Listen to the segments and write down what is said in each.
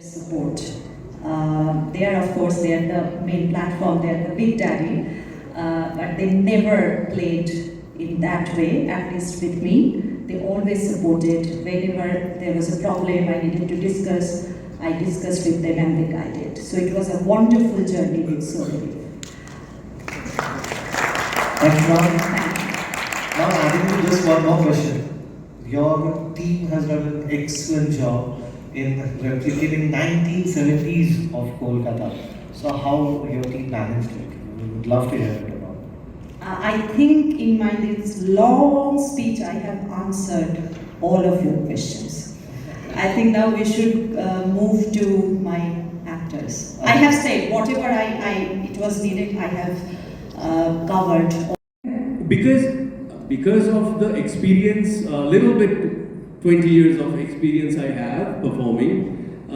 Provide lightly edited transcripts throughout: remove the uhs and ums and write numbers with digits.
support. They are, of course, they are the main platform, they are the big daddy, but they never played in that way, at least with me. They always supported. Whenever there was a problem I needed to discuss, I discussed with them and they guided. So it was a wonderful journey with Sauraseni. Thank you, ma'am. Now, adding to just one more question. Your team has done an excellent job in replicating 1970s of Kolkata. So how your team managed it? We would love to hear it about. I think in my this long speech I have answered all of your questions. I think now we should move to my actors. I have said whatever it was needed, I have covered. Because of the experience, a little bit 20 years of experience I have performing,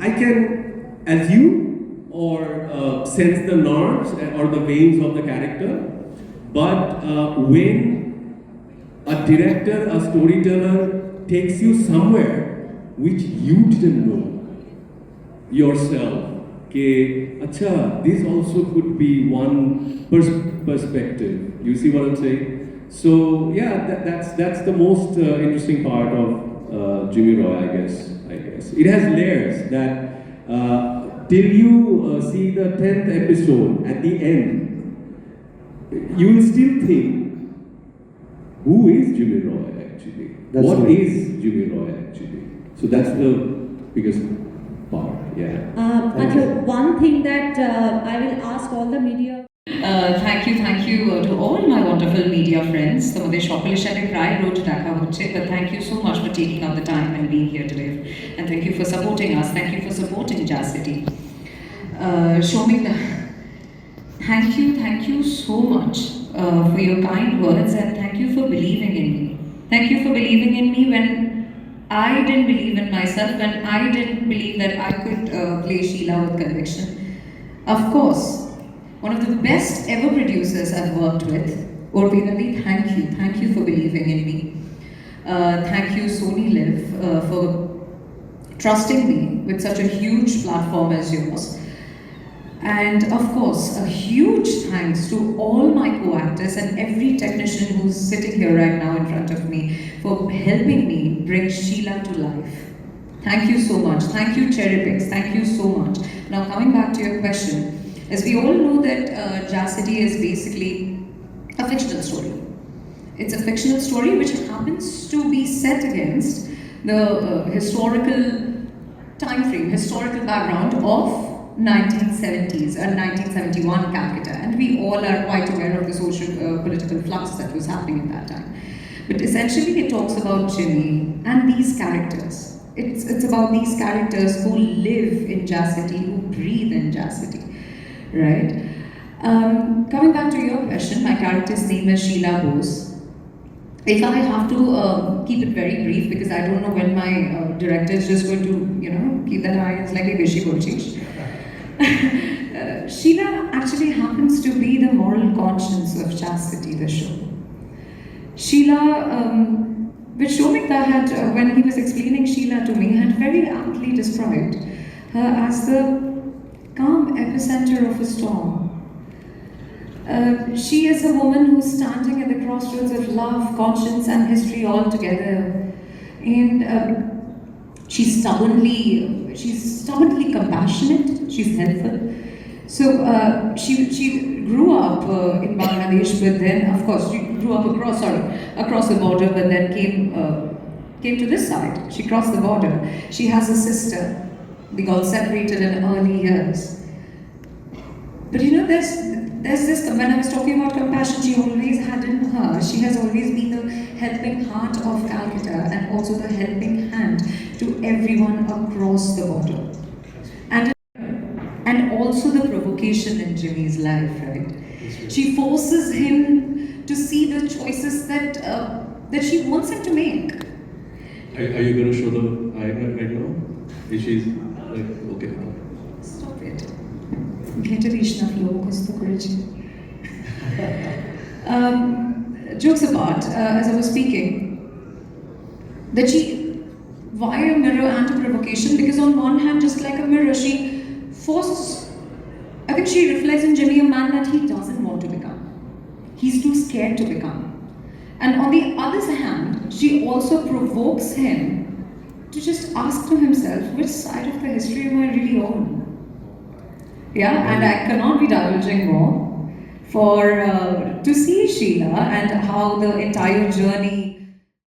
I can assume or sense the nerves or the veins of the character. But when a director, a storyteller takes you somewhere which you didn't know yourself, okay, acha, this also could be one perspective. You see what I'm saying? So yeah, that's the most interesting part of Jimmy Roy, I guess. It has layers that till you see the 10th episode at the end, you will still think, who is Jimmy Roy actually? What is Jimmy Roy actually? So that's the biggest part, yeah. One thing that I will ask all the media. Thank you to all my wonderful media friends. তোমাদের সকলের সাথে প্রায় রোজ দেখা হচ্ছে, but thank you so much for taking out the time and being here today, and thank you for supporting us. Thank you for supporting Jazz City. Shomika, thank you so much for your kind words, and thank you for believing in me. Thank you for believing in me when I didn't believe in myself, when I didn't believe that I could play Sheila with conviction. Of course, one of the best ever producers I've worked with, Arpita, thank you for believing in me. Thank you, Sony Live, for trusting me with such a huge platform as yours. And of course, a huge thanks to all my co-actors and every technician who's sitting here right now in front of me for helping me bring Sheila to life. Thank you so much. Thank you, Cherry Picks. Thank you so much. Now, coming back to your question, as we all know that Jazz City is basically a fictional story. It's a fictional story which happens to be set against the historical time frame, historical background of 1970s and 1971 Calcutta, and we all are quite aware of the social political flux that was happening at that time. But essentially it talks about Jimmy and these characters. It's about these characters who live in Jazz City, who breathe in Jazz City, right? Coming back to your question, my character's name is Sheila Bose. If I have to keep it very brief, because I don't know when my director is just going to, keep that eye, it's like a wishy bochish. Sheila actually happens to be the moral conscience of Jazz City, the show. Sheila, which Shomika had, when he was explaining Sheila to me, had very aptly described her as the calm epicenter of a storm. She is a woman who's standing at the crossroads of love, conscience, and history all together. And she's stubbornly compassionate, she's helpful. So she grew up in Bangladesh, but then, of course, she grew up across the border, but then came to this side. She crossed the border. She has a sister. They got separated in early years. But there's this, when I was talking about compassion, she always had in her, she has always been the helping heart of Calcutta and also the helping hand to everyone across the border. And also the provocation in Jimmy's life, right? She forces him to see the choices that she wants him to make. Are you going to show the eye right now? She's like, okay. Stop it. Get it, Ishna flow, kosto korechi. Jokes apart, as I was speaking, that she Why a mirror and a provocation? Because on one hand, just like a mirror, she forces, I think she reflects in Jimmy a man that he doesn't want to become. He's too scared to become. And on the other hand, she also provokes him to just ask to himself, which side of the history am I really on? Yeah, and I cannot be divulging more to see Sheila and how the entire journey